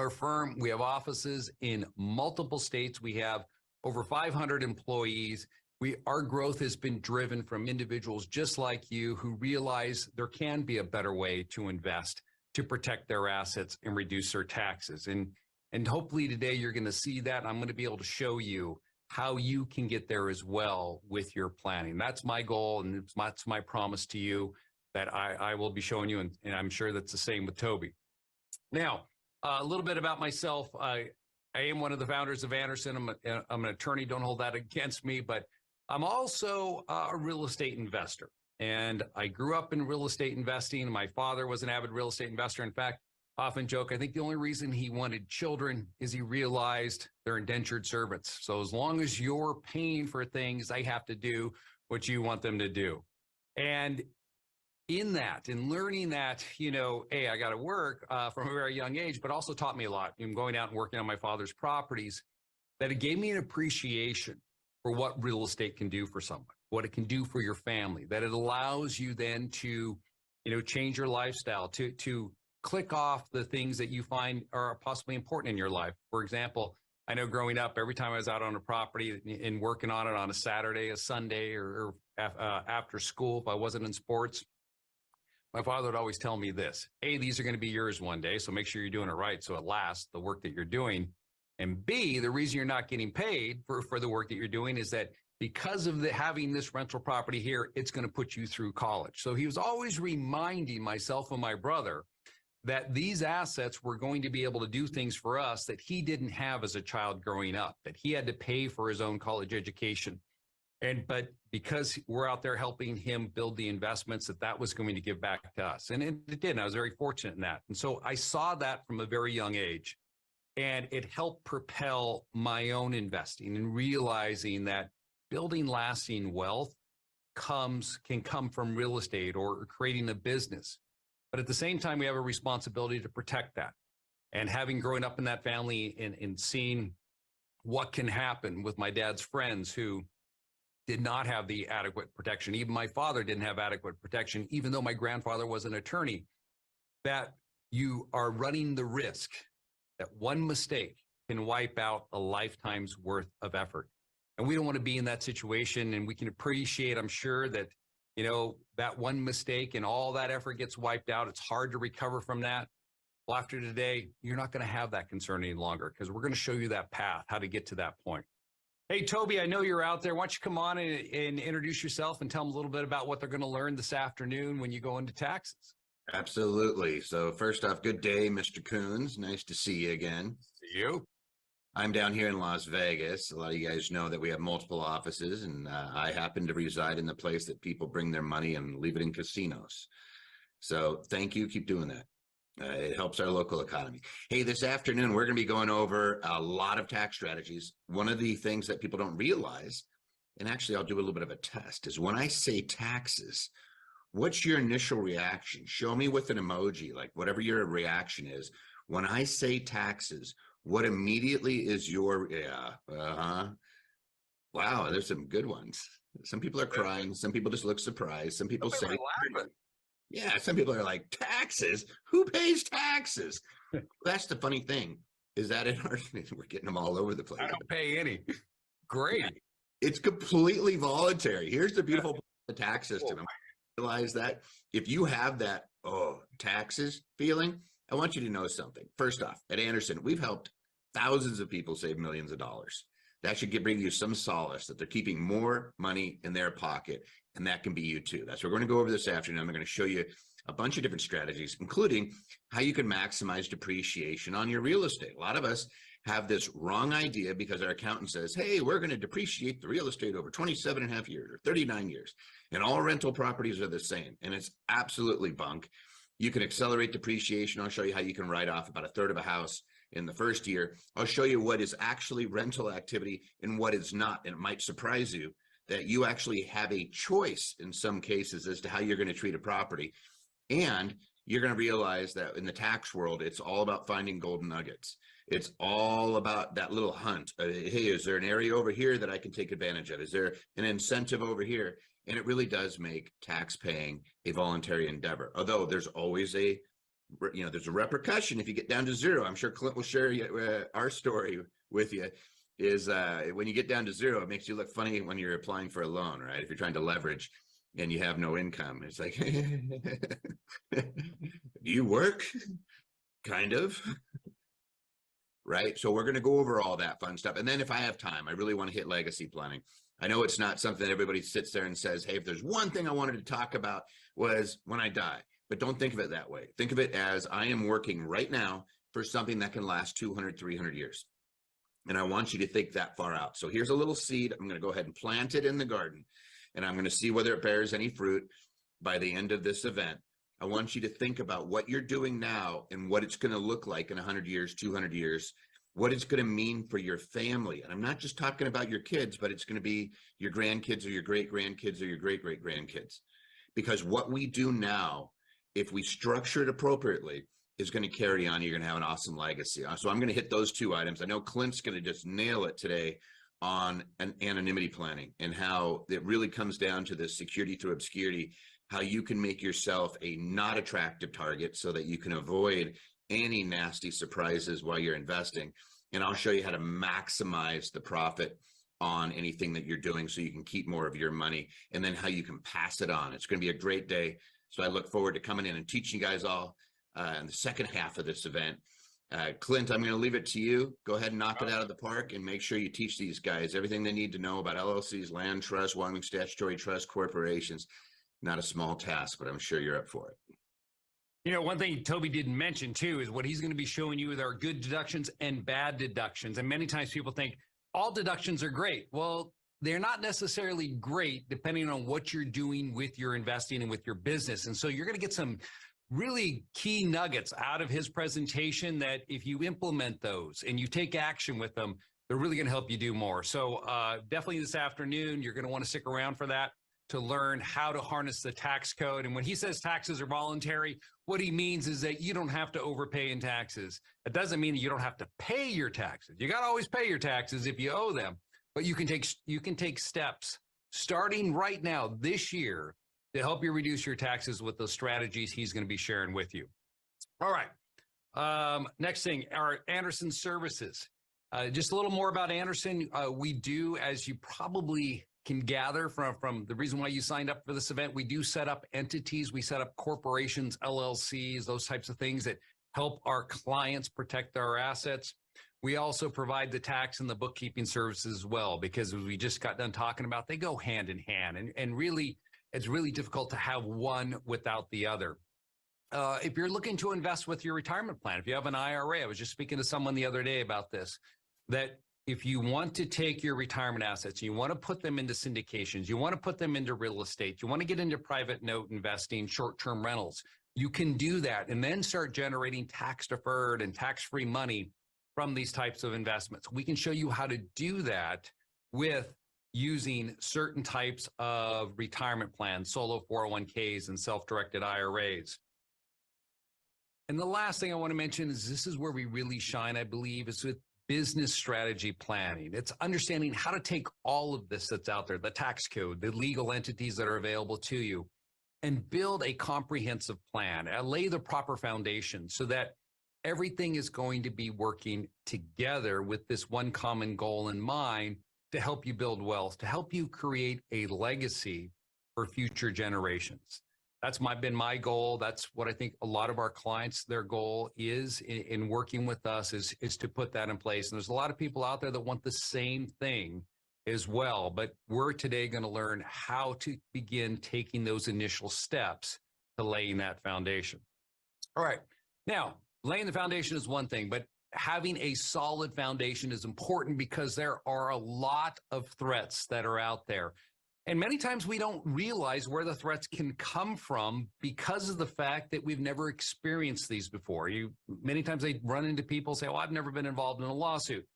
Our firm, we have offices in multiple states. We have over 500 employees. Our growth has been driven from individuals just like you who realize there can be a better way to invest, to protect their assets and reduce their taxes. And hopefully today you're going to see that. I'm going to be able to show you how you can get there as well with your planning. That's my goal, and that's my promise to you that I will be showing you, and I'm sure that's the same with Toby. Now, a little bit about myself. I am one of the founders of Anderson. I'm an attorney. Don't hold that against me, but I'm also a real estate investor. And I grew up in real estate investing. My father was an avid real estate investor. In fact, often joke, I think the only reason he wanted children is he realized they're indentured servants. So as long as you're paying for things, they have to do what you want them to do. And in learning that, hey, I got to work from a very young age, but also taught me a lot in going out and working on my father's properties, that it gave me an appreciation for what real estate can do for someone, what it can do for your family, that it allows you then to, change your lifestyle, to click off the things that you find are possibly important in your life. For example, I know growing up, every time I was out on a property and working on it on a Saturday, a Sunday, or after school, if I wasn't in sports, my father would always tell me this: A, these are going to be yours one day, so make sure you're doing it right so it lasts, the work that you're doing. And B, the reason you're not getting paid for the work that you're doing is that because of having this rental property here, it's going to put you through college. So he was always reminding myself and my brother that these assets were going to be able to do things for us that he didn't have as a child growing up, that he had to pay for his own college education. But because we're out there helping him build the investments, that was going to give back to us. And it did. And I was very fortunate in that. And so I saw that from a very young age. And it helped propel my own investing and realizing that building lasting wealth can come from real estate or creating a business. But at the same time, we have a responsibility to protect that. And having grown up in that family and seeing what can happen with my dad's friends who did not have the adequate protection. Even my father didn't have adequate protection, even though my grandfather was an attorney, that you are running the risk that one mistake can wipe out a lifetime's worth of effort. And we don't want to be in that situation. And we can appreciate, I'm sure, that, that one mistake and all that effort gets wiped out. It's hard to recover from that. Well, after today, you're not going to have that concern any longer, because we're going to show you that path, how to get to that point. Hey, Toby, I know you're out there. Why don't you come on and introduce yourself and tell them a little bit about what they're going to learn this afternoon when you go into taxes. Absolutely. So first off, good day, Mr. Coons. Nice to see you again. See you. I'm down here in Las Vegas. A lot of you guys know that we have multiple offices, and I happen to reside in the place that people bring their money and leave it in casinos. So thank you. Keep doing that. It helps our local economy. Hey, this afternoon, we're going to be going over a lot of tax strategies. One of the things that people don't realize, and actually I'll do a little bit of a test, is when I say taxes, what's your initial reaction? Show me with an emoji, like whatever your reaction is. When I say taxes, what immediately is your, wow, there's some good ones. Some people are crying. Some people just look surprised. Some people say, yeah, some people are like, taxes? Who pays taxes? That's the funny thing, is that in our, we're getting them all over the place. I don't pay any. Great. Yeah, it's completely voluntary. Here's the beautiful part of the tax system. Realize that if you have that, taxes feeling, I want you to know something. First off, at Anderson, we've helped thousands of people save millions of dollars. That should bring you some solace that they're keeping more money in their pocket, and that can be you too. That's what we're going to go over this afternoon. I'm going to show you a bunch of different strategies, including how you can maximize depreciation on your real estate. A lot of us have this wrong idea because our accountant says, hey, we're going to depreciate the real estate over 27 and a half years or 39 years. And all rental properties are the same. And it's absolutely bunk. You can accelerate depreciation. I'll show you how you can write off about a third of a house in the first year. I'll show you what is actually rental activity and what is not. And it might surprise you that you actually have a choice in some cases as to how you're going to treat a property. And you're going to realize that in the tax world, it's all about finding golden nuggets. It's all about that little hunt. Hey, is there an area over here that I can take advantage of? Is there an incentive over here? And it really does make tax paying a voluntary endeavor. Although there's always a there's a repercussion if you get down to zero. I'm sure Clint will share our story with you. Is when you get down to zero, it makes you look funny when you're applying for a loan, right? If you're trying to leverage and you have no income, it's like, do you work? Kind of. Right. So we're going to go over all that fun stuff. And then if I have time, I really want to hit legacy planning. I know it's not something that everybody sits there and says, hey, if there's one thing I wanted to talk about was when I die, but don't think of it that way. Think of it as I am working right now for something that can last 200, 300 years. And I want you to think that far out. So here's a little seed. I'm going to go ahead and plant it in the garden, and I'm going to see whether it bears any fruit by the end of this event. I want you to think about what you're doing now and what it's going to look like in 100 years, 200 years, what it's going to mean for your family. And I'm not just talking about your kids, but it's going to be your grandkids or your great grandkids or your great great grandkids. Because what we do now, if we structure it appropriately, is going to carry on. You're going to have an awesome legacy. So I'm going to hit those two items. I know Clint's going to just nail it today on an anonymity planning and how it really comes down to the security through obscurity, how you can make yourself a not attractive target so that you can avoid any nasty surprises while you're investing. And I'll show you how to maximize the profit on anything that you're doing so you can keep more of your money, and then how you can pass it on. It's going to be a great day. So I look forward to coming in and teaching you guys all in the second half of this event. Clint, I'm going to leave it to you. Go ahead and knock it out of the park and make sure you teach these guys everything they need to know about LLCs, land trusts, Wyoming statutory trust corporations. Not a small task, but I'm sure you're up for it. You know, one thing Toby didn't mention too is what he's going to be showing you with our good deductions and bad deductions. And many times people think all deductions are great. Well, they're not necessarily great depending on what you're doing with your investing and with your business. And so you're going to get some really key nuggets out of his presentation that if you implement those and you take action with them, they're really going to help you do more. So definitely this afternoon, you're going to want to stick around for that to learn how to harness the tax code. And when he says taxes are voluntary, what he means is that you don't have to overpay in taxes. It doesn't mean that you don't have to pay your taxes. You got to always pay your taxes if you owe them, but you can take steps starting right now this year to help you reduce your taxes with those strategies he's going to be sharing with you. All right. Next thing, our Anderson services. Just a little more about Anderson. We do, as you probably can gather from the reason why you signed up for this event, we do set up entities. We set up corporations, LLCs, those types of things that help our clients protect our assets. We also provide the tax and the bookkeeping services as well, because as we just got done talking about, they go hand in hand. And really, it's really difficult to have one without the other. If you're looking to invest with your retirement plan, if you have an IRA, I was just speaking to someone the other day about this, that if you want to take your retirement assets, you want to put them into syndications, you want to put them into real estate, you want to get into private note investing, short-term rentals, you can do that and then start generating tax-deferred and tax-free money from these types of investments. We can show you how to do that with using certain types of retirement plans, solo 401ks and self-directed IRAs. And the last thing I want to mention is this is where we really shine, I believe, is with business strategy planning. It's understanding how to take all of this that's out there, the tax code, the legal entities that are available to you, and build a comprehensive plan, lay the proper foundation so that everything is going to be working together with this one common goal in mind to help you build wealth, to help you create a legacy for future generations. That's been my goal. That's what I think a lot of our clients, their goal is in working with us is to put that in place. And there's a lot of people out there that want the same thing as well, but we're today going to learn how to begin taking those initial steps to laying that foundation. All right. Now, laying the foundation is one thing, but having a solid foundation is important because there are a lot of threats that are out there. And many times we don't realize where the threats can come from because of the fact that we've never experienced these before. Many times they run into people say, "Oh, I've never been involved in a lawsuit,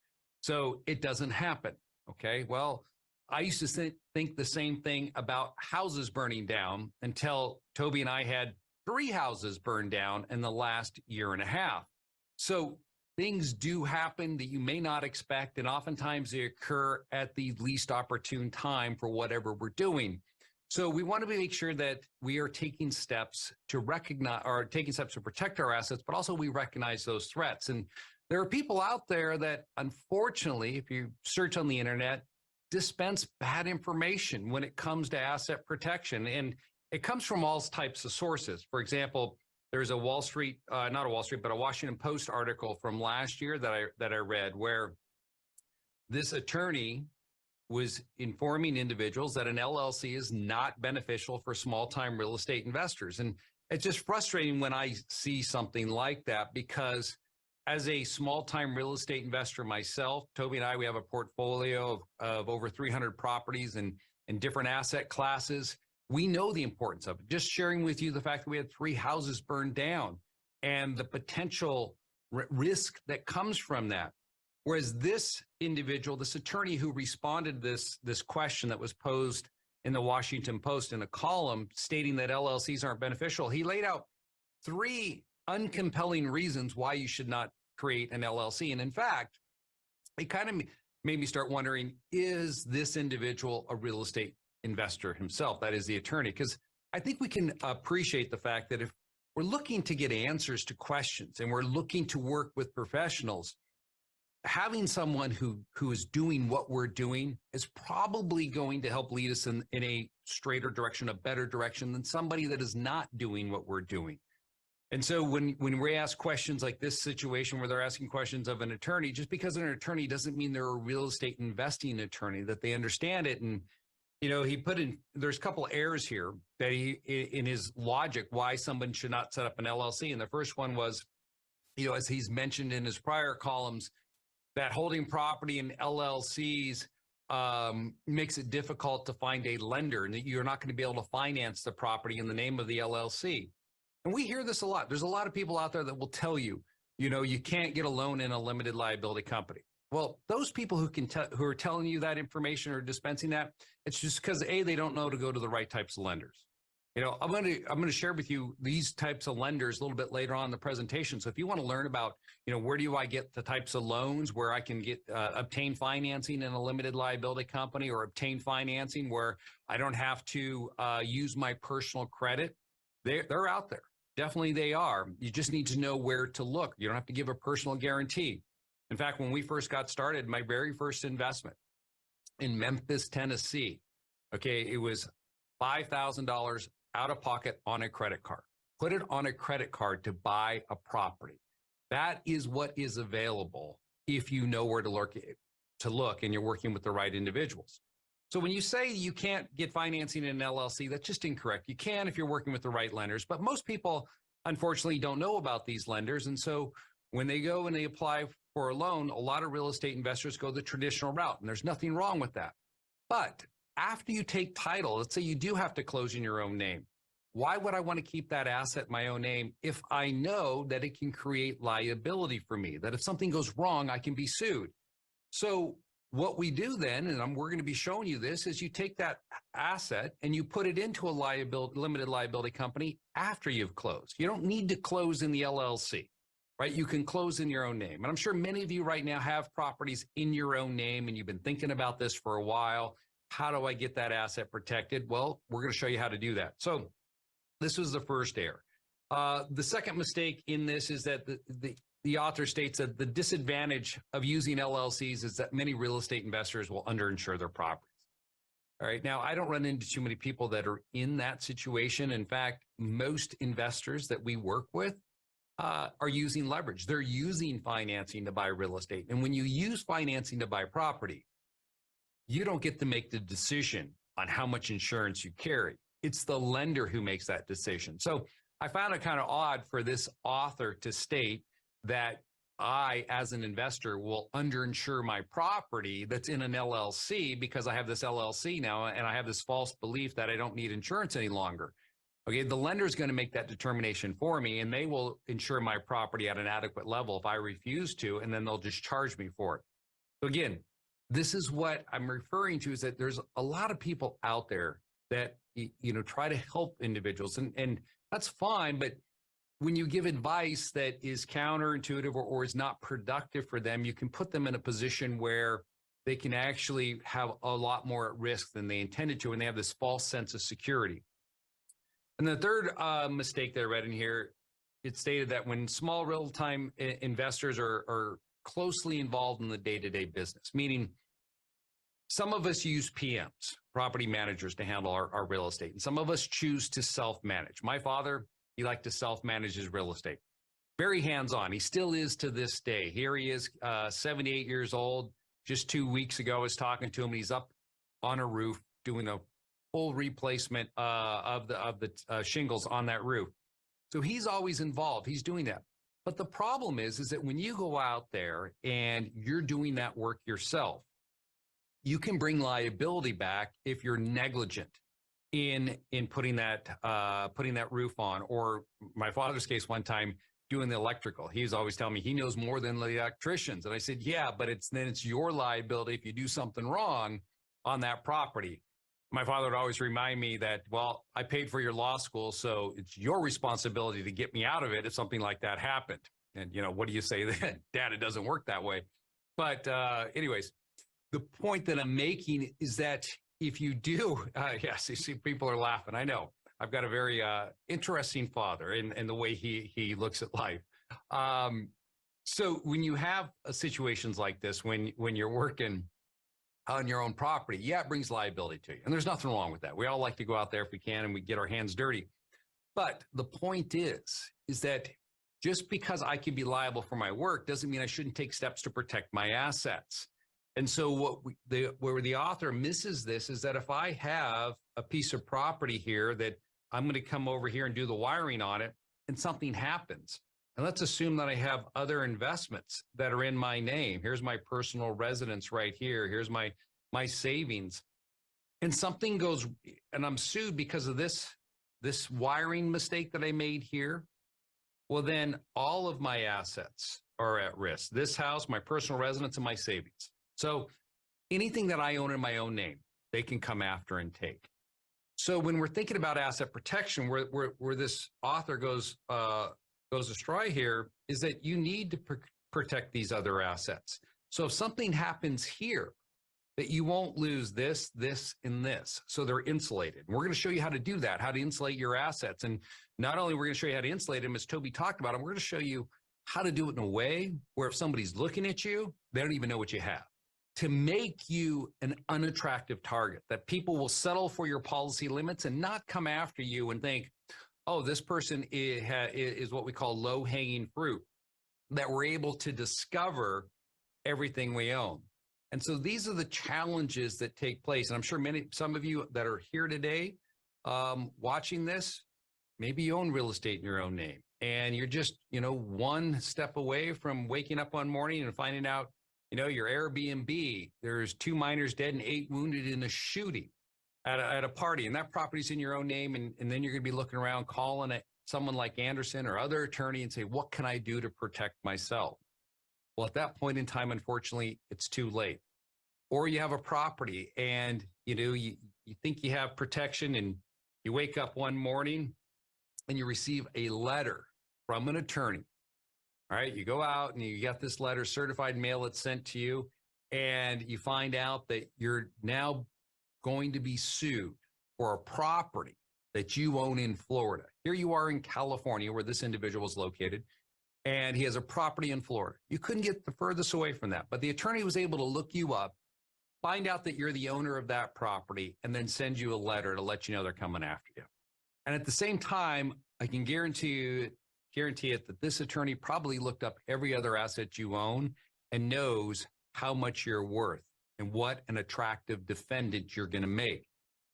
so it doesn't happen." Okay, well, I used to think the same thing about houses burning down until Toby and I had 3 houses burned down in the last year and a half. So things do happen that you may not expect, and oftentimes they occur at the least opportune time for whatever we're doing. So we want to make sure that we are taking steps to recognize or taking steps to protect our assets, but also we recognize those threats. And there are people out there that, unfortunately, if you search on the internet, dispense bad information when it comes to asset protection. And it comes from all types of sources. For example, there's a Wall Street, not a Wall Street, but a Washington Post article from last year that I read where this attorney was informing individuals that an LLC is not beneficial for small-time real estate investors. And it's just frustrating when I see something like that, because as a small-time real estate investor myself, Toby and I, we have a portfolio of over 300 properties and in different asset classes. We know the importance of it. Just sharing with you the fact that we had 3 houses burned down and the potential risk that comes from that. Whereas this individual, this attorney who responded to this question that was posed in the Washington Post in a column stating that LLCs aren't beneficial, he laid out 3 uncompelling reasons why you should not create an LLC. And in fact, it kind of made me start wondering, is this individual a real estate investor himself? That is the attorney. Because I think we can appreciate the fact that if we're looking to get answers to questions and we're looking to work with professionals, having someone who is doing what we're doing is probably going to help lead us in a straighter direction, a better direction than somebody that is not doing what we're doing. And so when we ask questions like this situation where they're asking questions of an attorney, just because they're an attorney doesn't mean they're a real estate investing attorney, that they understand it. And, you know, he put in, there's a couple of errors here that he, in his logic, why someone should not set up an LLC. And the first one was, you know, as he's mentioned in his prior columns, that holding property in LLCs makes it difficult to find a lender and that you're not going to be able to finance the property in the name of the LLC. And we hear this a lot. There's a lot of people out there that will tell you, you know, you can't get a loan in a limited liability company. Well, those people who are telling you that information or dispensing that, it's just because they don't know to go to the right types of lenders. You know, I'm going to share with you these types of lenders a little bit later on in the presentation. So if you want to learn about, you know, where do I get the types of loans where I can get obtain financing in a limited liability company, or obtain financing where I don't have to use my personal credit, they're out there. Definitely they are. You just need to know where to look. You don't have to give a personal guarantee. In fact, when we first got started, my very first investment in Memphis, Tennessee, okay, it was $5,000 out of pocket on a credit card. Put it on a credit card to buy a property. That is what is available if you know where to look and you're working with the right individuals. So when you say you can't get financing in an LLC, that's just incorrect. You can if you're working with the right lenders, but most people, unfortunately, don't know about these lenders. And so when they go and they apply for a loan, a lot of real estate investors go the traditional route, and there's nothing wrong with that. But after you take title, let's say you do have to close in your own name. Why would I want to keep that asset in my own name if I know that it can create liability for me, that if something goes wrong, I can be sued? So what we do then, and we're going to be showing you this, is you take that asset and you put it into a limited liability company after you've closed. You don't need to close in the LLC, right? You can close in your own name. And I'm sure many of you right now have properties in your own name and you've been thinking about this for a while. How do I get that asset protected? Well, we're going to show you how to do that. So this was the first error. The second mistake in this is that the author states that the disadvantage of using LLCs is that many real estate investors will underinsure their properties. All right. Now, I don't run into too many people that are in that situation. In fact, most investors that we work with are using leverage. They're using financing to buy real estate. And when you use financing to buy property, you don't get to make the decision on how much insurance you carry. It's the lender who makes that decision. So I found it kind of odd for this author to state that I, as an investor, will underinsure my property that's in an LLC because I have this LLC now and I have this false belief that I don't need insurance any longer. Okay, the lender is going to make that determination for me, and they will insure my property at an adequate level if I refuse to, and then they'll just charge me for it. So again, this is what I'm referring to, is that there's a lot of people out there that, you know, try to help individuals, and that's fine. But when you give advice that is counterintuitive or is not productive for them, you can put them in a position where they can actually have a lot more at risk than they intended to, and they have this false sense of security. And the third mistake that I read in here, it stated that when small real-time investors are closely involved in the day-to-day business, meaning some of us use PMs, property managers, to handle our real estate, and some of us choose to self-manage. My father, he liked to self-manage his real estate. Very hands-on. He still is to this day. Here he is, 78 years old. Just 2 weeks ago, I was talking to him. He's up on a roof doing a full replacement of the shingles on that roof. So he's always involved. He's doing that. But the problem is that when you go out there and you're doing that work yourself, you can bring liability back if you're negligent in putting that roof on. Or my father's case, one time doing the electrical, he was always telling me he knows more than the electricians. And I said, yeah, but it's your liability if you do something wrong on that property. My father would always remind me that, well, I paid for your law school, so it's your responsibility to get me out of it if something like that happened. And, what do you say then? Dad, it doesn't work that way. But anyways, the point that I'm making is that if you do, yes, you see people are laughing. I know. I've got a very interesting father in the way he looks at life. So when you have situations like this, when you're working on your own property, yeah, it brings liability to you. And there's nothing wrong with that. We all like to go out there if we can and we get our hands dirty. But the point is that just because I can be liable for my work doesn't mean I shouldn't take steps to protect my assets. And so where the author misses this is that if I have a piece of property here that I'm going to come over here and do the wiring on it and something happens, and let's assume that I have other investments that are in my name. Here's my personal residence right here. Here's my savings. And something goes, and I'm sued because of this wiring mistake that I made here. Well, then all of my assets are at risk. This house, my personal residence, and my savings. So anything that I own in my own name, they can come after and take. So when we're thinking about asset protection, where this author goes astray here is that you need to protect these other assets. So if something happens here, that you won't lose this, and this. So they're insulated. And we're going to show you how to do that, how to insulate your assets. And not only we're going to show you how to insulate them, as Toby talked about, we're going to show you how to do it in a way where if somebody's looking at you, they don't even know what you have, to make you an unattractive target, that people will settle for your policy limits and not come after you and think, oh, this person is what we call low-hanging fruit, that we're able to discover everything we own. And so these are the challenges that take place. And I'm sure some of you that are here today watching this, maybe you own real estate in your own name. And you're just, one step away from waking up one morning and finding out, your Airbnb, there's 2 minors dead and 8 wounded in a shooting at a party, and that property's in your own name. And then you're going to be looking around, calling it someone like Anderson or other attorney and say, what can I do to protect myself? Well, at that point in time, unfortunately, it's too late. Or you have a property and, you think you have protection, and you wake up one morning and you receive a letter from an attorney. All right, you go out and you get this letter, certified mail, it's sent to you, and you find out that you're now going to be sued for a property that you own in Florida. Here you are in California, where this individual is located, and he has a property in Florida. You couldn't get the furthest away from that, but the attorney was able to look you up, find out that you're the owner of that property, and then send you a letter to let you know they're coming after you. And at the same time, I can guarantee it that this attorney probably looked up every other asset you own and knows how much you're worth and what an attractive defendant you're going to make.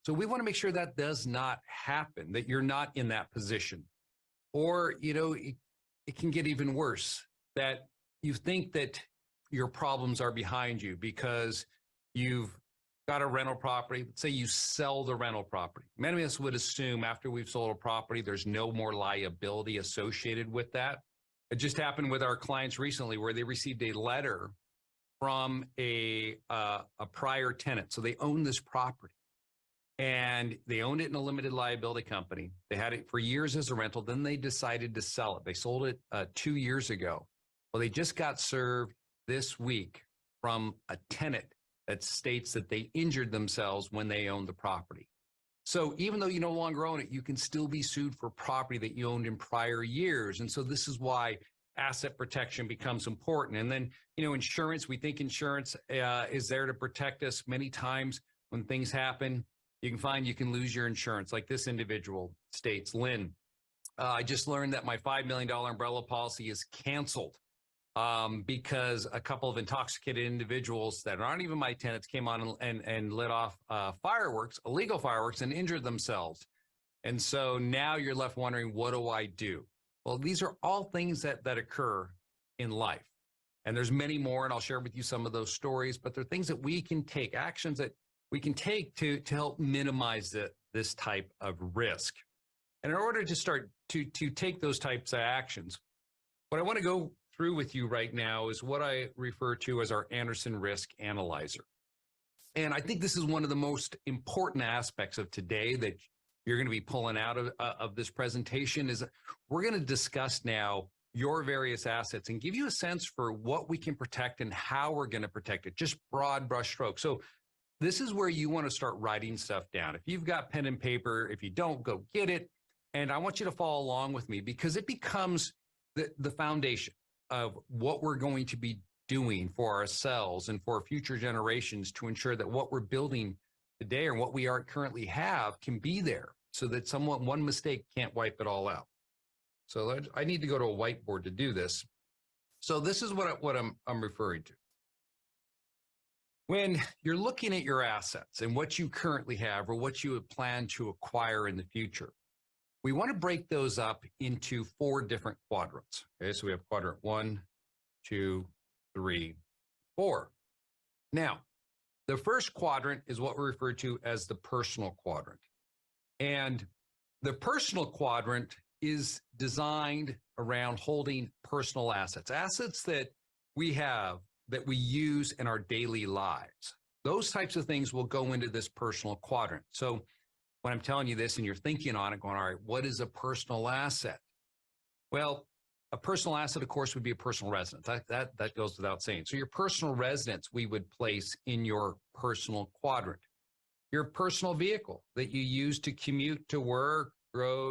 So we want to make sure that does not happen, that you're not in that position. Or, it can get even worse, that you think that your problems are behind you because you've got a rental property. Let's say you sell the rental property. Many of us would assume after we've sold a property, there's no more liability associated with that. It just happened with our clients recently where they received a letter from a prior tenant. So they own this property and they owned it in a limited liability company. They had it for years as a rental. Then they decided to sell it. They sold it 2 years ago. Well, they just got served this week from a tenant that states that they injured themselves when they owned the property. So even though you no longer own it, you can still be sued for property that you owned in prior years. And so this is why asset protection becomes important. And then, insurance, we think insurance is there to protect us. Many times when things happen, you can find you can lose your insurance. Like this individual states, Lynn, I just learned that my $5 million umbrella policy is canceled because a couple of intoxicated individuals that aren't even my tenants came on and lit off fireworks, illegal fireworks, and injured themselves. And so now you're left wondering, what do I do? Well, these are all things that occur in life. And there's many more, and I'll share with you some of those stories, but they're things that we can take, actions that we can take to help minimize this type of risk. And in order to start to take those types of actions, what I want to go through with you right now is what I refer to as our Anderson Risk Analyzer. And I think this is one of the most important aspects of today that you're going to be pulling out of this presentation is we're going to discuss now your various assets and give you a sense for what we can protect and how we're going to protect it, just broad brush strokes. So this is where you want to start writing stuff down. If you've got pen and paper, if you don't, go get it. And I want you to follow along with me because it becomes the foundation of what we're going to be doing for ourselves and for future generations to ensure that what we're building today or what we currently have can be there so that one mistake can't wipe it all out. So I need to go to a whiteboard to do this. So this is what I'm referring to. When you're looking at your assets and what you currently have or what you would plan to acquire in the future, we want to break those up into 4 different quadrants. Okay, so we have quadrant 1, 2, 3, 4. Now, the first quadrant is what we refer to as the personal quadrant. And the personal quadrant is designed around holding personal assets, assets that we have that we use in our daily lives. Those types of things will go into this personal quadrant. So when I'm telling you this and you're thinking on it, going, all right, what is a personal asset? Well, a personal asset, of course, would be a personal residence. That goes without saying. So your personal residence, we would place in your personal quadrant. Your personal vehicle that you use to commute to work,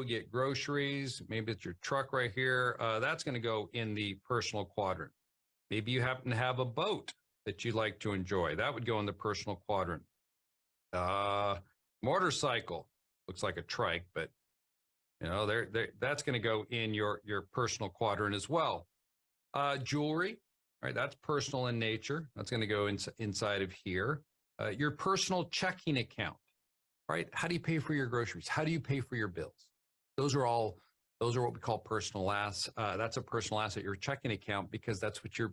get groceries, maybe it's your truck right here, that's going to go in the personal quadrant. Maybe you happen to have a boat that you like to enjoy. That would go in the personal quadrant. Motorcycle, looks like a trike, but that's going to go in your personal quadrant as well. Jewelry, right? That's personal in nature. That's going to go inside of here. Your personal checking account, right? How do you pay for your groceries? How do you pay for your bills? Those are what we call personal assets. That's a personal asset, your checking account, because that's what you're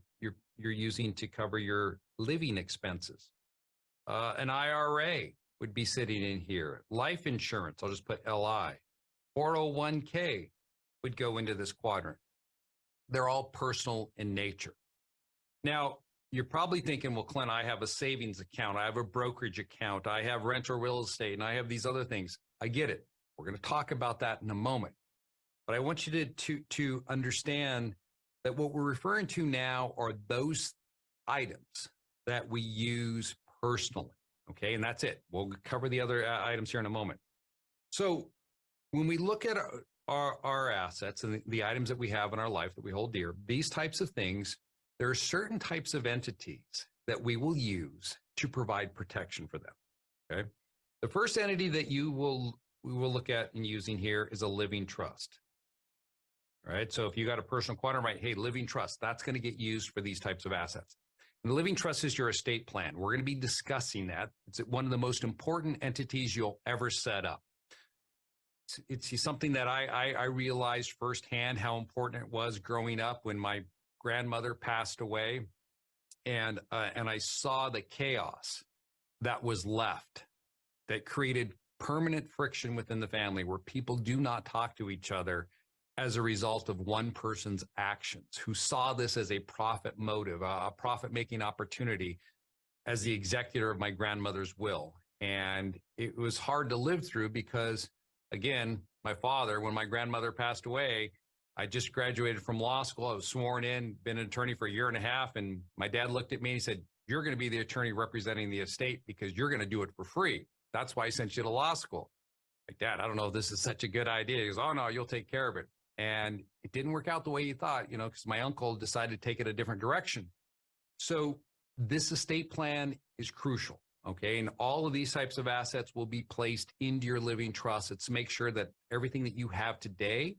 using to cover your living expenses. An IRA would be sitting in here. Life insurance, I'll just put LI. 401k would go into this quadrant. They're all personal in nature. Now, you're probably thinking, well, Clint, I have a savings account, I have a brokerage account, I have rental real estate, and I have these other things. I get it. We're going to talk about that in a moment. But I want you to understand that what we're referring to now are those items that we use personally. Okay, and that's it. We'll cover the other items here in a moment. So when we look at our assets and the items that we have in our life that we hold dear, these types of things, there are certain types of entities that we will use to provide protection for them. Okay, the first entity that we will look at in using here is a living trust. All right, so if you got a personal quadrant, right, hey, living trust, that's going to get used for these types of assets. And the living trust is your estate plan. We're going to be discussing that. It's one of the most important entities you'll ever set up. It's something that I realized firsthand how important it was growing up when my grandmother passed away, and I saw the chaos that was left that created permanent friction within the family where people do not talk to each other as a result of one person's actions, who saw this as a profit motive, a profit-making opportunity as the executor of my grandmother's will. And it was hard to live through because, again, my father, when my grandmother passed away, I just graduated from law school. I was sworn in, been an attorney for a year and a half. And my dad looked at me and he said, You're going to be the attorney representing the estate because you're going to do it for free. That's why I sent you to law school. Like, Dad, I don't know if this is such a good idea. He goes, oh, no, you'll take care of it. And it didn't work out the way he thought, because my uncle decided to take it a different direction. So this estate plan is crucial. Okay. And all of these types of assets will be placed into your living trust. It's to make sure that everything that you have today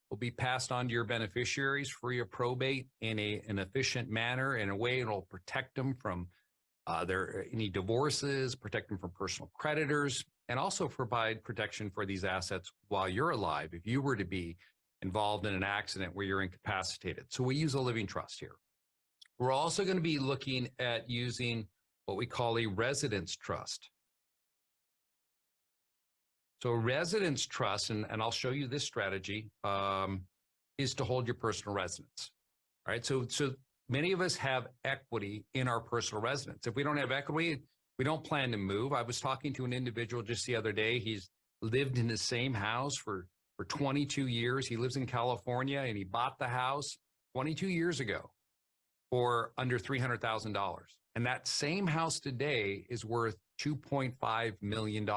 will be passed on to your beneficiaries free of probate in an efficient manner, in a way it'll protect them from any divorces, protect them from personal creditors, and also provide protection for these assets while you're alive if you were to be involved in an accident where you're incapacitated. So we use a living trust here. We're also going to be looking at using what we call a residence trust. So a residence trust, and I'll show you this strategy, is to hold your personal residence. All right. So many of us have equity in our personal residence. If we don't have equity, we don't plan to move. I was talking to an individual just the other day. He's lived in the same house for 22 years. He lives in California, and he bought the house 22 years ago for under $300,000. And that same house today is worth $2.5 million.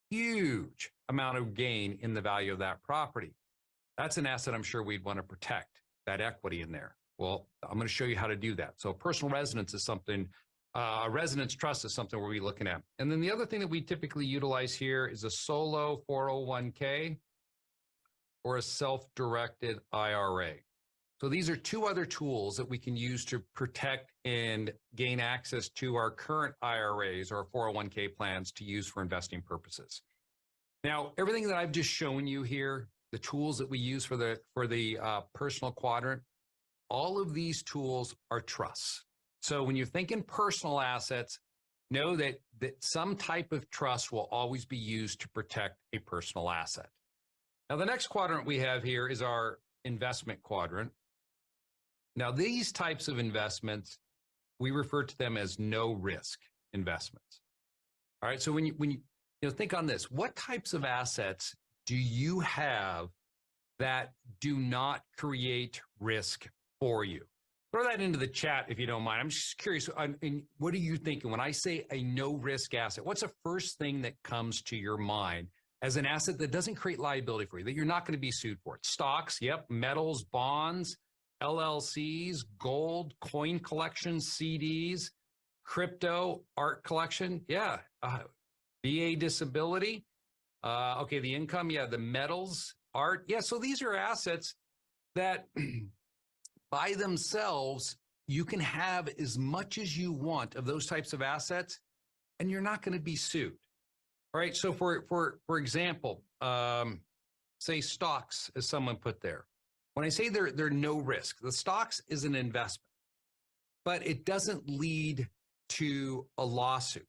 Huge amount of gain in the value of that property. That's an asset I'm sure we'd want to protect, that equity in there. Well, I'm going to show you how to do that. So personal residence is something, a residence trust is something we'll be looking at. And then the other thing that we typically utilize here is a solo 401k or a self-directed IRA. So these are two other tools that we can use to protect and gain access to our current IRAs or 401k plans to use for investing purposes. Now, everything that I've just shown you here, the tools that we use for the personal quadrant, all of these tools are trusts. So when you're thinking personal assets, know that some type of trust will always be used to protect a personal asset. Now, the next quadrant we have here is our investment quadrant. Now, these types of investments, we refer to them as no risk investments. All right. So when you think on this, what types of assets do you have that do not create risk for you? Throw that into the chat if you don't mind. I'm just curious. What are you thinking when I say a no risk asset? What's the first thing that comes to your mind as an asset that doesn't create liability for you, that you're not going to be sued for it? Stocks, yep. Metals, bonds, LLCs, gold, coin collections, CDs, crypto, art collection. Yeah. VA disability. Okay. The income. Yeah. The metals, art. Yeah. So these are assets that by themselves, you can have as much as you want of those types of assets, and you're not going to be sued. All right. So for example, say stocks, as someone put there. When I say they're no risk, the stocks is an investment, but it doesn't lead to a lawsuit.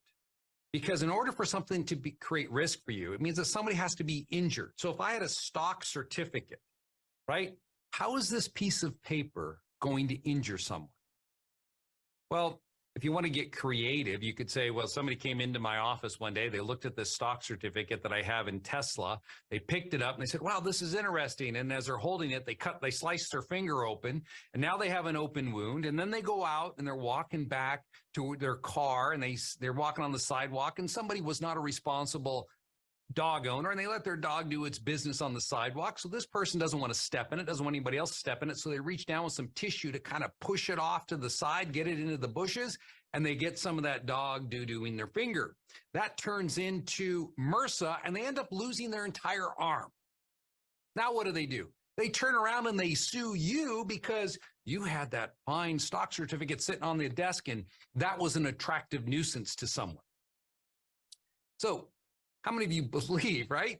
Because in order for something to create risk for you, it means that somebody has to be injured. So if I had a stock certificate, right? How is this piece of paper going to injure someone? Well, if you want to get creative, you could say, well, somebody came into my office one day, they looked at this stock certificate that I have in Tesla, they picked it up and they said, wow, this is interesting. And as they're holding it, they sliced their finger open, and now they have an open wound. And then they go out and they're walking back to their car, and they're walking on the sidewalk, and somebody was not a responsible dog owner, and they let their dog do its business on the sidewalk. So this person doesn't want to step in it, doesn't want anybody else to step in it. So they reach down with some tissue to kind of push it off to the side, get it into the bushes, and they get some of that dog doo-doo in their finger. That turns into MRSA, and they end up losing their entire arm. Now what do? They turn around and they sue you because you had that fine stock certificate sitting on the desk, and that was an attractive nuisance to someone. So how many of you believe, right,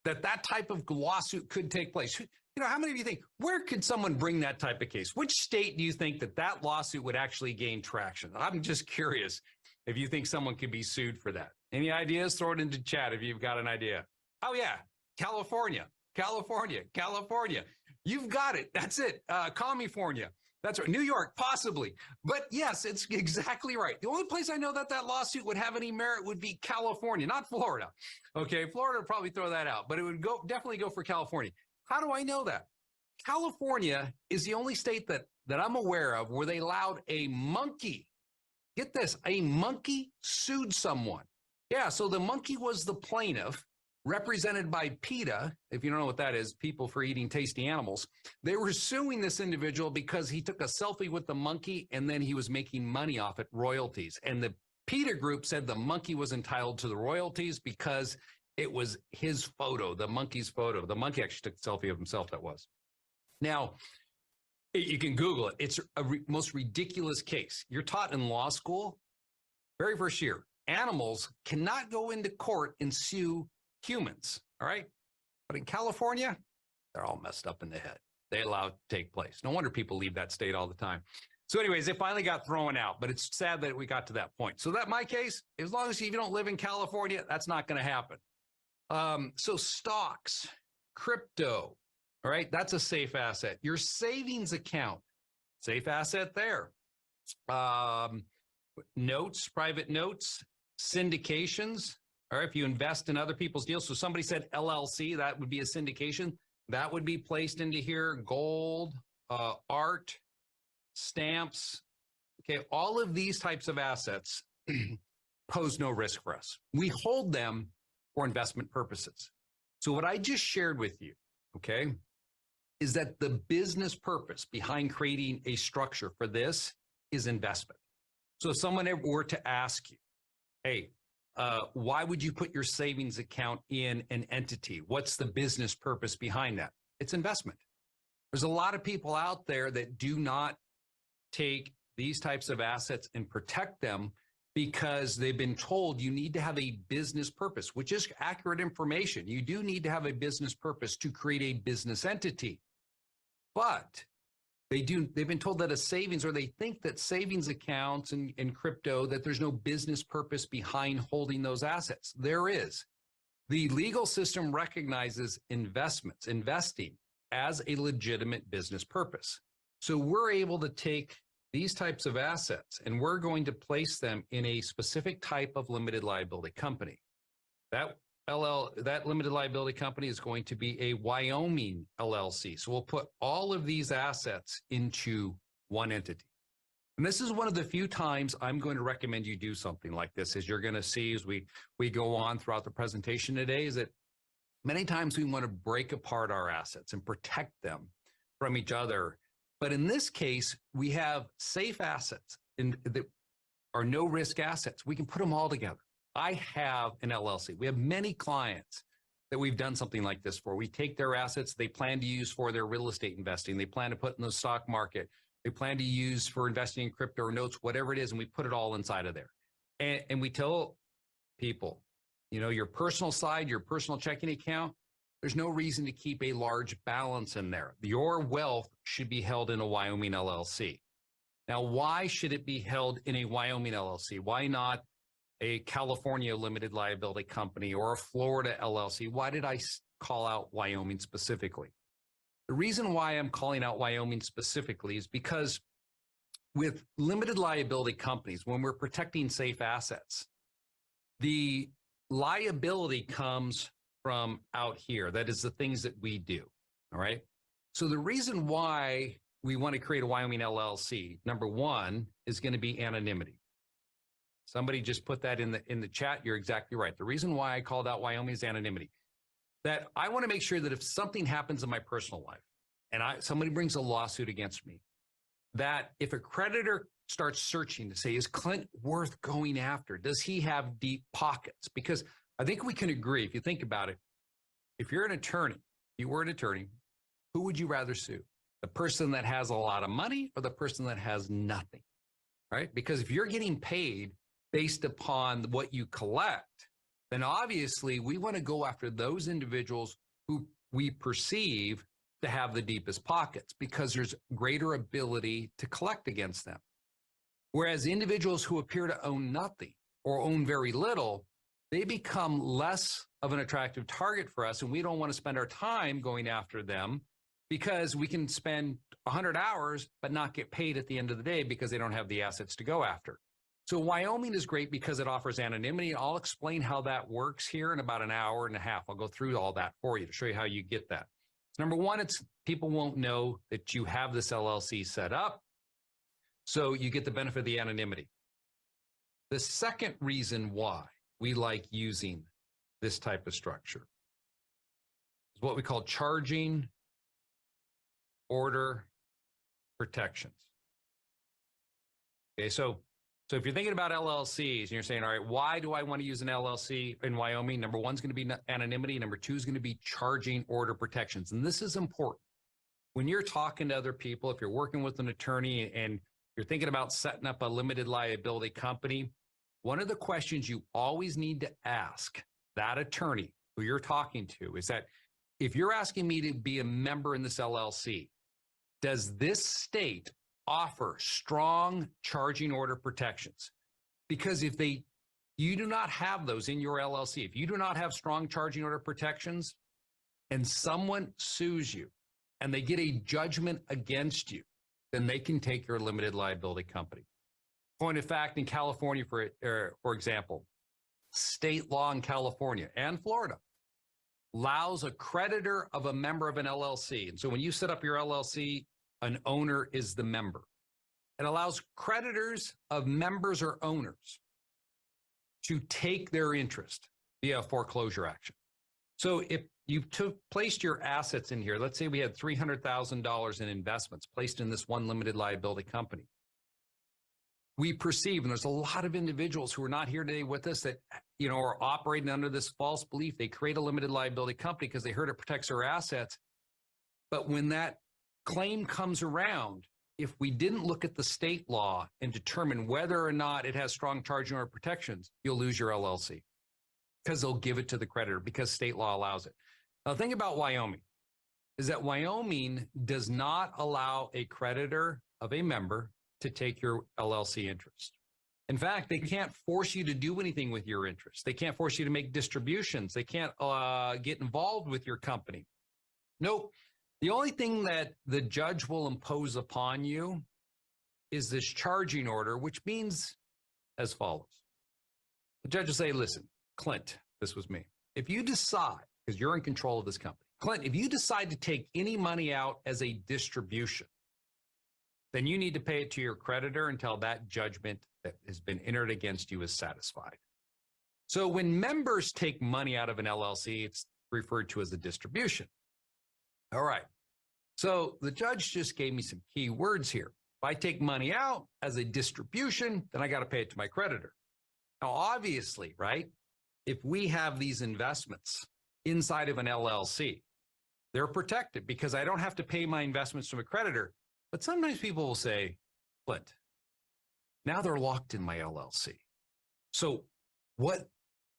that type of lawsuit could take place? How many of you think, where could someone bring that type of case? Which state do you think that lawsuit would actually gain traction? I'm just curious if you think someone could be sued for that. Any ideas? Throw it into chat if you've got an idea. Oh, yeah. California. You've got it. That's it. California. That's right. New York, possibly. But yes, it's exactly right. The only place I know that lawsuit would have any merit would be California, not Florida. Okay, Florida would probably throw that out, but it would definitely go for California. How do I know that? California is the only state that I'm aware of where they allowed a monkey Get this, a monkey sued someone. Yeah, so the monkey was the plaintiff, represented by PETA. If you don't know what that is, People for Eating Tasty Animals. They were suing this individual because he took a selfie with the monkey and then he was making money off it, royalties. And the PETA group said the monkey was entitled to the royalties because it was his photo, the monkey's photo. The monkey actually took a selfie of himself, that was. Now, you can Google it. It's a most ridiculous case. You're taught in law school, very first year, animals cannot go into court and sue humans, all right? But in California, they're all messed up in the head. They allow it to take place. No wonder people leave that state all the time. So anyways, it finally got thrown out, but it's sad that we got to that point. So that my case, as long as you don't live in California, that's not going to happen. So stocks, crypto, all right, that's a safe asset. Your savings account, safe asset there. Notes, private notes, syndications. All right, if you invest in other people's deals. So somebody said LLC, that would be a syndication. That would be placed into here. Gold, art, stamps. Okay, all of these types of assets pose no risk for us. We hold them for investment purposes. So what I just shared with you, okay, is that the business purpose behind creating a structure for this is investment. So if someone were to ask you, hey, why would you put your savings account in an entity? What's the business purpose behind that? It's investment. There's a lot of people out there that do not take these types of assets and protect them because they've been told you need to have a business purpose, which is accurate information. You do need to have a business purpose to create a business entity. But they've been told that a savings, or they think that savings accounts and crypto, that there's no business purpose behind holding those assets. There is. The legal system recognizes investing as a legitimate business purpose. So we're able to take these types of assets and we're going to place them in a specific type of limited liability company. That limited liability company is going to be a Wyoming LLC. So we'll put all of these assets into one entity. And this is one of the few times I'm going to recommend you do something like this. As you're going to see as we go on throughout the presentation today, is that many times we want to break apart our assets and protect them from each other. But in this case, we have safe assets that are no risk assets. We can put them all together. I have an LLC. We have many clients that we've done something like this for. We take their assets they plan to use for their real estate investing. They plan to put in the stock market. They plan to use for investing in crypto or notes, whatever it is, and we put it all inside of there. And we tell people, your personal side, your personal checking account, there's no reason to keep a large balance in there. Your wealth should be held in a Wyoming LLC. Now, why should it be held in a Wyoming LLC? Why not a California limited liability company or a Florida LLC? Why did I call out Wyoming specifically? The reason why I'm calling out Wyoming specifically is because with limited liability companies, when we're protecting safe assets, the liability comes from out here. That is the things that we do. All right. So the reason why we want to create a Wyoming LLC, number one, is going to be anonymity. Somebody just put that in the chat. You're exactly right. The reason why I called out Wyoming is anonymity. That I want to make sure that if something happens in my personal life and somebody brings a lawsuit against me, that if a creditor starts searching to say, is Clint worth going after? Does he have deep pockets? Because I think we can agree, if you think about it, if you're an attorney, you were an attorney, who would you rather sue? The person that has a lot of money or the person that has nothing, right? Because if you're getting paid based upon what you collect, then obviously we want to go after those individuals who we perceive to have the deepest pockets because there's greater ability to collect against them. Whereas individuals who appear to own nothing or own very little, they become less of an attractive target for us. And we don't want to spend our time going after them because we can spend 100 hours, but not get paid at the end of the day because they don't have the assets to go after. So Wyoming is great because it offers anonymity. I'll explain how that works here in about an hour and a half. I'll go through all that for you to show you how you get that. Number one, it's people won't know that you have this LLC set up. So you get the benefit of the anonymity. The second reason why we like using this type of structure is what we call charging order protections. Okay, so if you're thinking about LLCs and you're saying, all right, why do I want to use an LLC in Wyoming? Number one is going to be anonymity. Number two is going to be charging order protections. And this is important. When you're talking to other people, if you're working with an attorney and you're thinking about setting up a limited liability company, one of the questions you always need to ask that attorney who you're talking to is that if you're asking me to be a member in this LLC, does this state offer strong charging order protections? Because if you do not have those in your LLC, if you do not have strong charging order protections and someone sues you and they get a judgment against you, then they can take your limited liability company. Point of fact, in California, for example, state law in California and Florida allows a creditor of a member of an LLC. And so when you set up your LLC, an owner is the member. It allows creditors of members or owners to take their interest via a foreclosure action. So if you've placed your assets in here, let's say we had $300,000 in investments placed in this one limited liability company. We perceive, and there's a lot of individuals who are not here today with us that, are operating under this false belief. They create a limited liability company because they heard it protects their assets. But when that claim comes around, if we didn't look at the state law and determine whether or not it has strong charging order protections, you'll lose your LLC because they'll give it to the creditor because state law allows it. Now, the thing about Wyoming is that Wyoming does not allow a creditor of a member to take your LLC interest. In fact, they can't force you to do anything with your interest. They can't force you to make distributions. They can't get involved with your company. Nope. The only thing that the judge will impose upon you is this charging order, which means as follows. The judge will say, listen, Clint, this was me. If you decide, because you're in control of this company, Clint, if you decide to take any money out as a distribution, then you need to pay it to your creditor until that judgment that has been entered against you is satisfied. So when members take money out of an LLC, it's referred to as a distribution. All right. So the judge just gave me some key words here. If I take money out as a distribution, then I got to pay it to my creditor. Now, obviously, right, if we have these investments inside of an LLC, they're protected because I don't have to pay my investments to a creditor. But sometimes people will say, Clint, now they're locked in my LLC. So what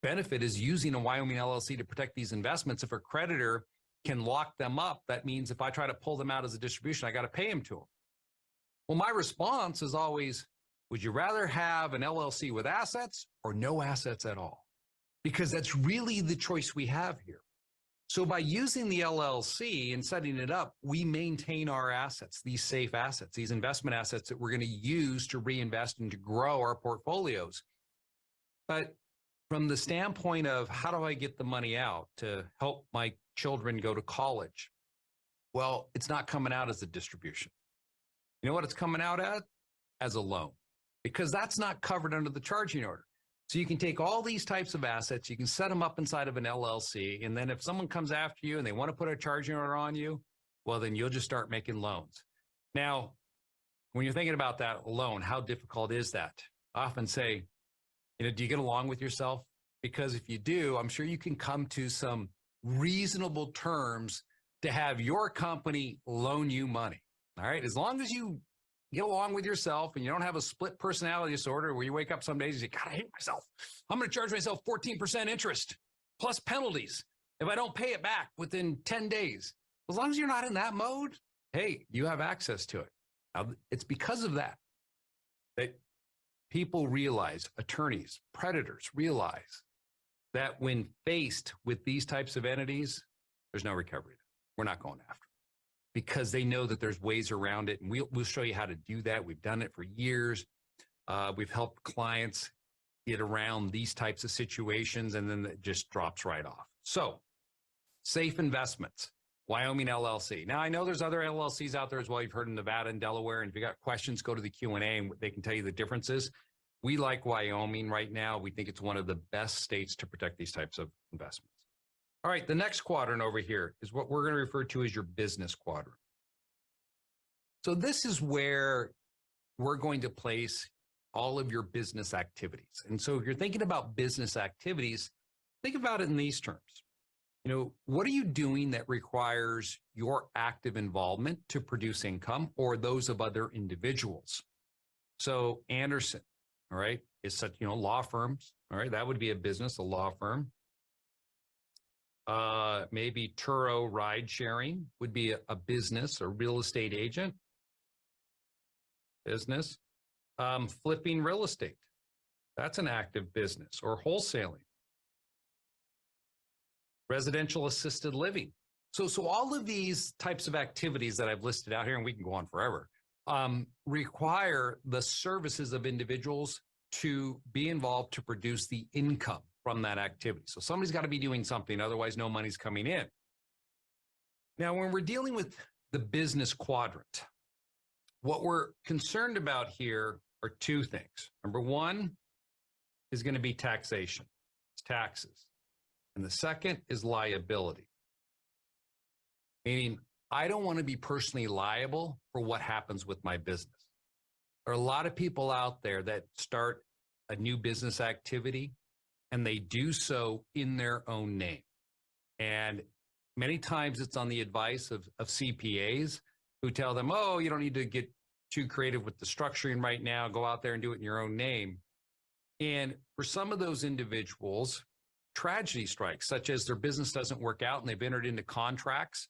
benefit is using a Wyoming LLC to protect these investments? If a creditor can lock them up, that means if I try to pull them out as a distribution, I got to pay them to them. Well, my response is always, would you rather have an LLC with assets or no assets at all? Because that's really the choice we have here. So by using the LLC and setting it up, we maintain our assets, these safe assets, these investment assets that we're going to use to reinvest and to grow our portfolios. But from the standpoint of how do I get the money out to help my children go to college? Well, it's not coming out as a distribution. You know what it's coming out at? As a loan, because that's not covered under the charging order. So you can take all these types of assets, you can set them up inside of an LLC, and then if someone comes after you and they want to put a charging order on you, well, then you'll just start making loans. Now, when you're thinking about that loan, how difficult is that? I often say, do you get along with yourself? Because if you do, I'm sure you can come to some reasonable terms to have your company loan you money. All right. As long as you get along with yourself and you don't have a split personality disorder where you wake up some days and you say, God, I hate myself. I'm going to charge myself 14% interest plus penalties if I don't pay it back within 10 days. As long as you're not in that mode, hey, you have access to it. Now, it's because of that people realize, attorneys, predators realize that when faced with these types of entities, there's no recovery. We're not going after it because they know that there's ways around it. And we'll show you how to do that. We've done it for years. We've helped clients get around these types of situations, and then it just drops right off. So safe investments, Wyoming LLC. Now, I know there's other LLCs out there as well. You've heard in Nevada and Delaware. And if you got questions, go to the Q&A and they can tell you the differences. We like Wyoming right now. We think it's one of the best states to protect these types of investments. All right, the next quadrant over here is what we're going to refer to as your business quadrant. So this is where we're going to place all of your business activities. And so if you're thinking about business activities, think about it in these terms. You know, what are you doing that requires your active involvement to produce income or those of other individuals? So Anderson, all right, is such, law firms. All right, that would be a business, a law firm. Maybe Turo ride sharing would be a business, a real estate agent. Business. Flipping real estate. That's an active business, or wholesaling. Residential assisted living. So all of these types of activities that I've listed out here, and we can go on forever, require the services of individuals to be involved to produce the income from that activity. So somebody's got to be doing something, otherwise no money's coming in. Now, when we're dealing with the business quadrant, what we're concerned about here are two things. Number one is going to be taxation, it's taxes. And the second is liability. Meaning, I don't want to be personally liable for what happens with my business. There are a lot of people out there that start a new business activity and they do so in their own name. And many times it's on the advice of CPAs who tell them, oh, you don't need to get too creative with the structuring right now. Go out there and do it in your own name. And for some of those individuals, tragedy strikes, such as their business doesn't work out and they've entered into contracts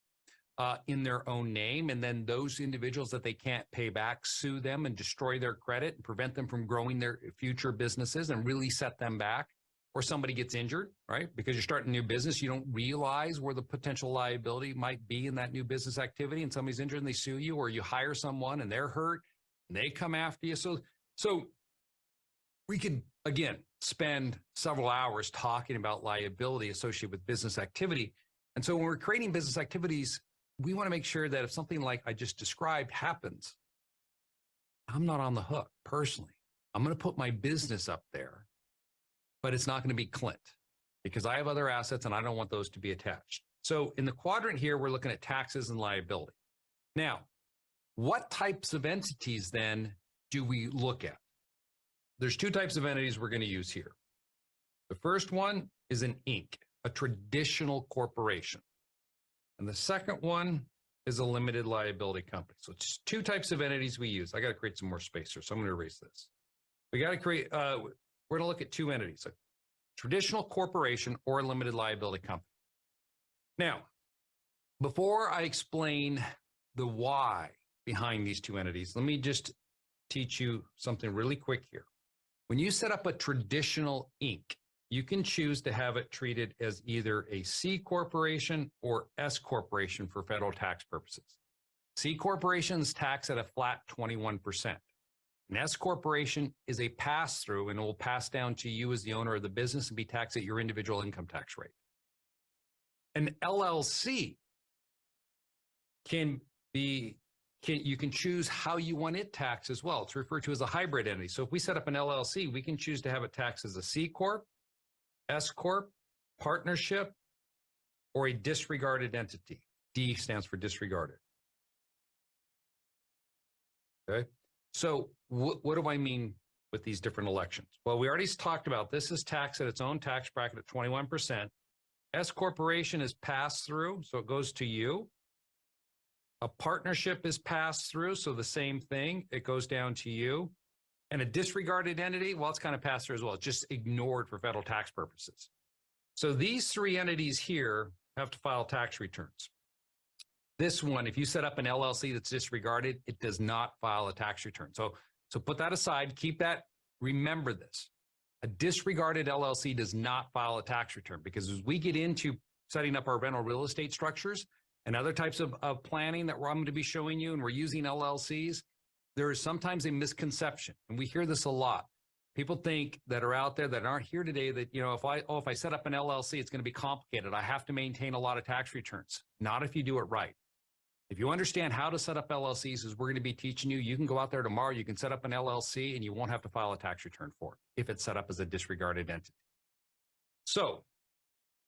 in their own name. And then those individuals that they can't pay back sue them and destroy their credit and prevent them from growing their future businesses and really set them back. Or somebody gets injured, right? Because you're starting a new business, you don't realize where the potential liability might be in that new business activity, and somebody's injured and they sue you, or you hire someone and they're hurt and they come after you. So we could, again, spend several hours talking about liability associated with business activity. And so when we're creating business activities, we want to make sure that if something like I just described happens, I'm not on the hook personally. I'm going to put my business up there, but it's not going to be Clint because I have other assets and I don't want those to be attached. So in the quadrant here, we're looking at taxes and liability. Now, what types of entities then do we look at? There's two types of entities we're going to use here. The first one is an Inc., a traditional corporation. And the second one is a limited liability company. So it's two types of entities we use. I got to create some more space here, so I'm going to erase this. We got to create, we're going to look at two entities, a traditional corporation or a limited liability company. Now, before I explain the why behind these two entities, let me just teach you something really quick here. When you set up a traditional Inc., you can choose to have it treated as either a C corporation or S corporation for federal tax purposes. C corporations tax at a flat 21%. An S corporation is a pass-through and it will pass down to you as the owner of the business and be taxed at your individual income tax rate. An LLC you can choose how you want it taxed as well. It's referred to as a hybrid entity. So if we set up an LLC, we can choose to have it taxed as a C corp, S corp, partnership, or a disregarded entity. D stands for disregarded. Okay. So what do I mean with these different elections? Well, we already talked about this is taxed at its own tax bracket at 21%. S corporation is passed through, so it goes to you. A partnership is passed through, so the same thing, it goes down to you. And a disregarded entity, well, it's kind of passed through as well. It's just ignored for federal tax purposes. So these three entities here have to file tax returns. This one, if you set up an LLC that's disregarded, it does not file a tax return. So put that aside, keep that, remember this. A disregarded LLC does not file a tax return because as we get into setting up our rental real estate structures and other types of planning that I'm going to be showing you, and we're using LLCs, there is sometimes a misconception, and we hear this a lot. People think that are out there that aren't here today that, if I set up an LLC, it's going to be complicated. I have to maintain a lot of tax returns. Not if you do it right. If you understand how to set up LLCs, as we're going to be teaching you, you can go out there tomorrow, you can set up an LLC and you won't have to file a tax return for it if it's set up as a disregarded entity. So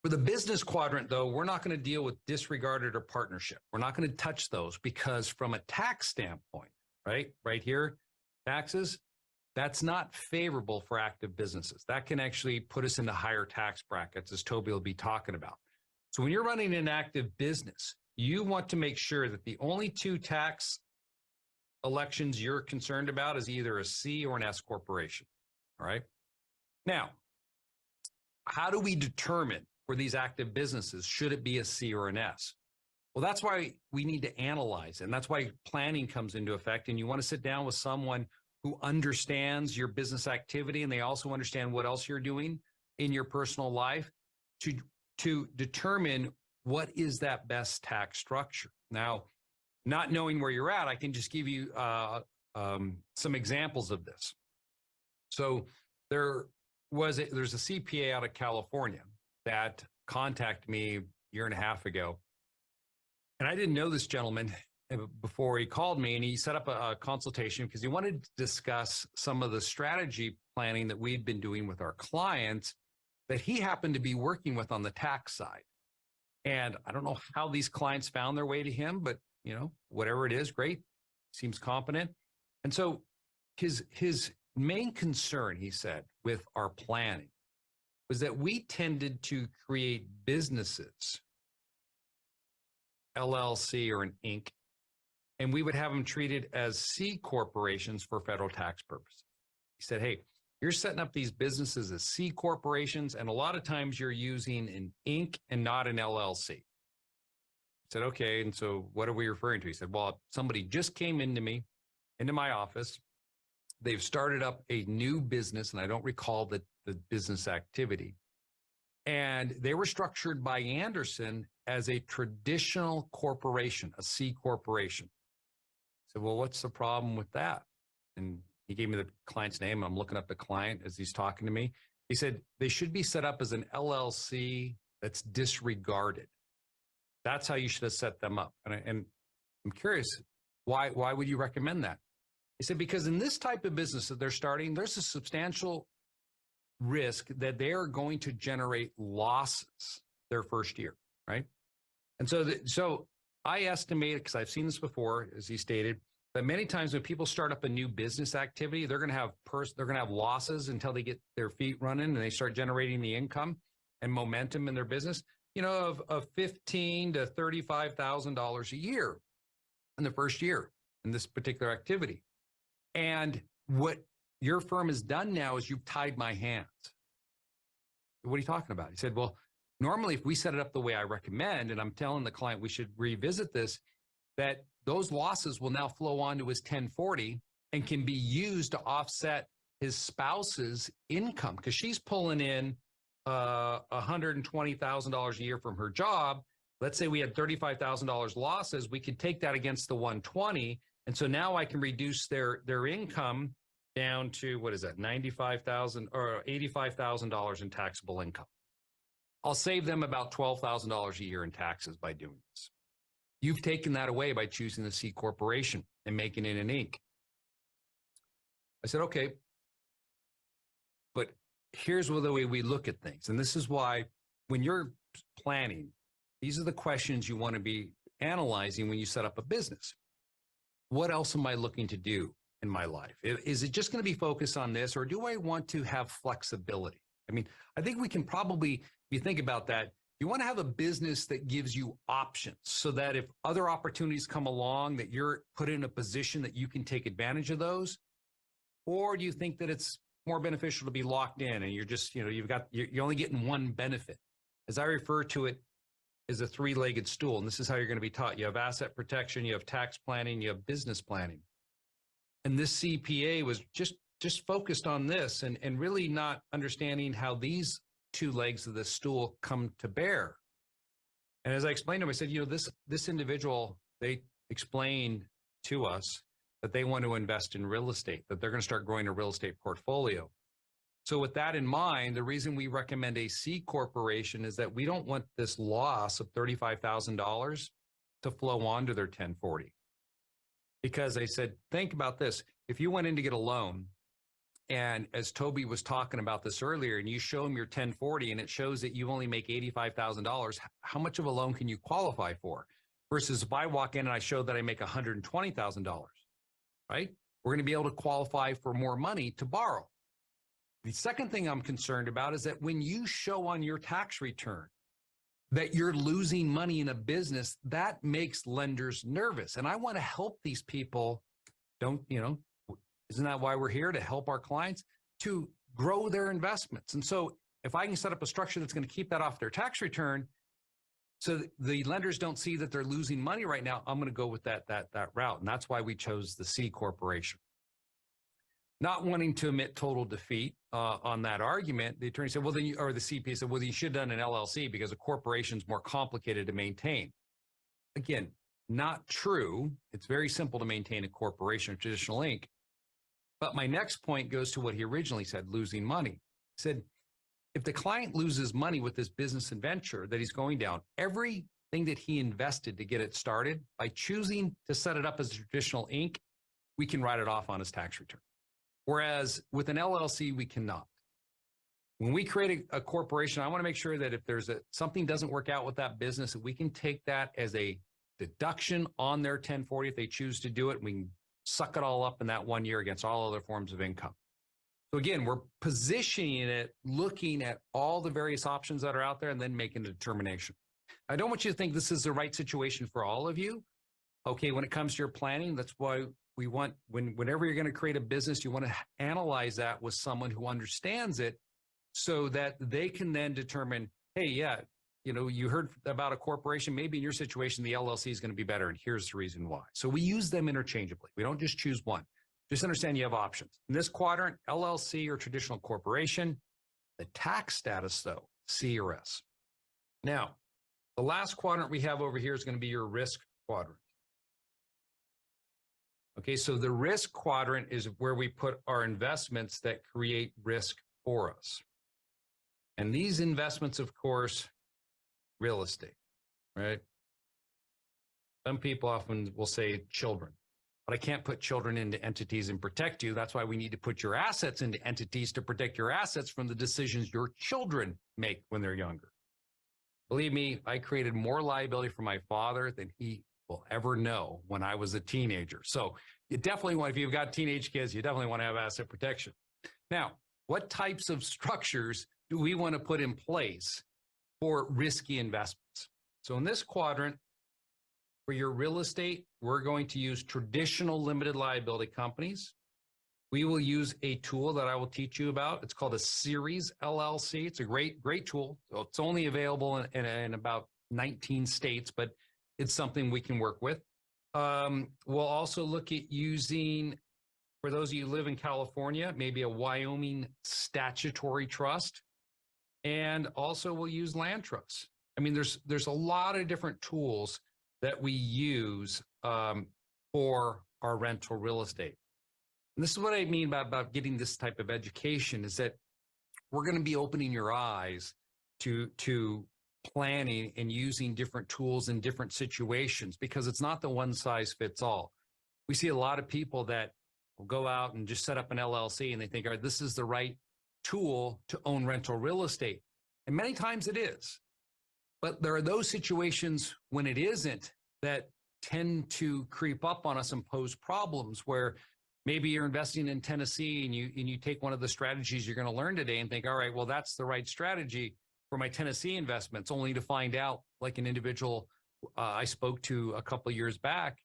for the business quadrant, though, we're not going to deal with disregarded or partnership. We're not going to touch those because from a tax standpoint, right here, taxes, that's not favorable for active businesses. That can actually put us into higher tax brackets, as Toby will be talking about. So when you're running an active business, you want to make sure that the only two tax elections you're concerned about is either a C or an S corporation. All right. Now, how do we determine for these active businesses, should it be a C or an S? Well, that's why we need to analyze. And that's why planning comes into effect. And you want to sit down with someone who understands your business activity, and they also understand what else you're doing in your personal life to determine what is that best tax structure. Now, not knowing where you're at, I can just give you some examples of this. So there's a CPA out of California that contacted me a year and a half ago. And I didn't know this gentleman before he called me, and he set up a consultation because he wanted to discuss some of the strategy planning that we've been doing with our clients that he happened to be working with on the tax side. And I don't know how these clients found their way to him, but whatever it is, great, seems competent. And so his main concern, he said, with our planning was that we tended to create businesses, LLC or an Inc., and we would have them treated as C corporations for federal tax purposes. He said, hey, you're setting up these businesses as C corporations, and a lot of times you're using an Inc. and not an LLC. I said, okay, and so what are we referring to? He said, well, somebody just came into my office. They've started up a new business, and I don't recall the business activity. And they were structured by Andersen as a traditional corporation, a C corporation. I said, well, what's the problem with that? And he gave me the client's name. I'm looking up the client as he's talking to me. He said, they should be set up as an LLC that's disregarded. That's how you should have set them up. And I'm curious, why would you recommend that? He said, because in this type of business that they're starting, there's a substantial risk that they are going to generate losses their first year, right? And so I estimate, because I've seen this before, as he stated, that many times when people start up a new business activity, they're going to have losses until they get their feet running and they start generating the income and momentum in their business, of $15,000 to $35,000 a year in the first year in this particular activity. And what your firm has done now is you've tied my hands. What are you talking about? He said, well, normally if we set it up the way I recommend, and I'm telling the client we should revisit this, that those losses will now flow onto his 1040 and can be used to offset his spouse's income, because she's pulling in $120,000 a year from her job. Let's say we had $35,000 losses. We could take that against the 120. And so now I can reduce their income down to, what is that, $95,000 or $85,000 in taxable income. I'll save them about $12,000 a year in taxes by doing this. You've taken that away by choosing the C corporation and making it an Inc. I said, okay, but here's the way we look at things. And this is why when you're planning, these are the questions you want to be analyzing when you set up a business. What else am I looking to do in my life? Is it just going to be focused on this, or do I want to have flexibility? I mean, I think we can probably, if you think about that, you want to have a business that gives you options so that if other opportunities come along, that you're put in a position that you can take advantage of those. Or do you think that it's more beneficial to be locked in and you're just, you're only getting one benefit? As I refer to it, is a three-legged stool. And this is how you're going to be taught. You have asset protection, you have tax planning, you have business planning. And this CPA was just focused on this and really not understanding how these two legs of the stool come to bear. And as I explained to him, I said, this individual, they explained to us that they want to invest in real estate, that they're going to start growing a real estate portfolio. So with that in mind, the reason we recommend a C corporation is that we don't want this loss of $35,000 to flow onto their 1040. Because I said, think about this. If you went in to get a loan, and as Toby was talking about this earlier, and you show him your 1040 and it shows that you only make $85,000, how much of a loan can you qualify for? Versus if I walk in and I show that I make $120,000, right? We're going to be able to qualify for more money to borrow. The second thing I'm concerned about is that when you show on your tax return that you're losing money in a business, that makes lenders nervous. And I want to help these people. Isn't that why we're here, to help our clients to grow their investments? And so if I can set up a structure that's going to keep that off their tax return, so the lenders don't see that they're losing money right now, I'm going to go with that route. And that's why we chose the C corporation. Not wanting to admit total defeat on that argument, the attorney said, well, then or the CPA said, well, you should have done an LLC because a corporation is more complicated to maintain. Again, not true. It's very simple to maintain a corporation or traditional Inc. But my next point goes to what he originally said, losing money. He said, if the client loses money with this business adventure that he's going down, everything that he invested to get it started, by choosing to set it up as a traditional Inc., we can write it off on his tax return. Whereas with an LLC, we cannot. When we create a corporation, I want to make sure that if there's something doesn't work out with that business, that we can take that as a deduction on their 1040 if they choose to do it. We can suck it all up in that 1 year against all other forms of income. So again, we're positioning it, looking at all the various options that are out there and then making a determination. I don't want you to think this is the right situation for all of you. Okay, when it comes to your planning, that's why we want, whenever you're going to create a business, you want to analyze that with someone who understands it so that they can then determine, hey, yeah, you heard about a corporation, maybe in your situation, the LLC is going to be better. And here's the reason why. So we use them interchangeably. We don't just choose one. Just understand you have options. In this quadrant, LLC or traditional corporation. The tax status, though, C or S. Now, the last quadrant we have over here is going to be your risk quadrant. Okay, so the risk quadrant is where we put our investments that create risk for us. And these investments, of course, real estate, right? Some people often will say children, but I can't put children into entities and protect you. That's why we need to put your assets into entities to protect your assets from the decisions your children make when they're younger. Believe me, I created more liability for my father than he will ever know when I was a teenager. So you definitely want, if you've got teenage kids, you definitely want to have asset protection. Now, what types of structures do we want to put in place for risky investments? So in this quadrant, for your real estate, we're going to use traditional limited liability companies. We will use a tool that I will teach you about. It's called a Series LLC. It's a great tool. So it's only available in about 19 states, but it's something we can work with. We'll also look at using, for those of you who live in California, maybe a Wyoming statutory trust. And also we'll use land trusts. I mean, there's a lot of different tools that we use for our rental real estate. And this is what I mean about getting this type of education, is that we're going to be opening your eyes to planning and using different tools in different situations, because it's not the one size fits all. We see a lot of people that will go out and just set up an LLC and they think, all right, this is the right tool to own rental real estate. And many times it is. But there are those situations when it isn't that tend to creep up on us and pose problems, where maybe you're investing in Tennessee and you take one of the strategies you're going to learn today and think, all right, well, that's the right strategy for my Tennessee investments, only to find out, like an individual I spoke to a couple of years back,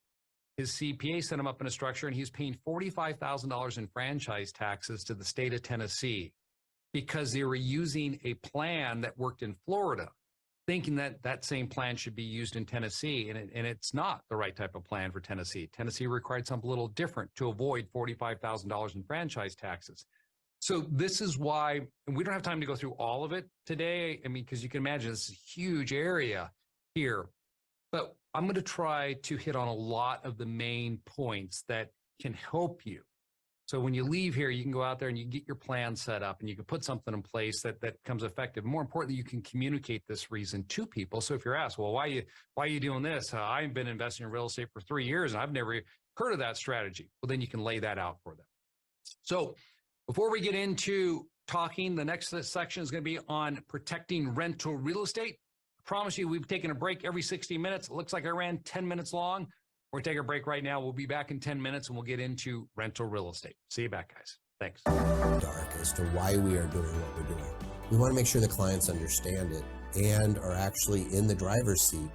his CPA set him up in a structure and he's paying $45,000 in franchise taxes to the state of Tennessee because they were using a plan that worked in Florida, thinking that that same plan should be used in Tennessee. And it's not the right type of plan for Tennessee. Tennessee required something a little different to avoid $45,000 in franchise taxes. So this is why, and we don't have time to go through all of it today. I mean, because you can imagine this is a huge area here, but I'm going to try to hit on a lot of the main points that can help you So when you leave here, you can go out there and you can get your plan set up and you can put something in place that becomes effective. More importantly, you can communicate this reason to people. So if you're asked, well, why are you doing this? I've been investing in real estate for 3 years and I've never heard of that strategy. Well, then you can lay that out for them. So before we get into talking, the next section is going to be on protecting rental real estate. I promise you, we've taken a break every 60 minutes. It looks like I ran 10 minutes long. We're taking a break right now. We'll be back in 10 minutes and we'll get into rental real estate. See you back, guys. Thanks. Dark as to why we are doing what we're doing. We want to make sure the clients understand it and are actually in the driver's seat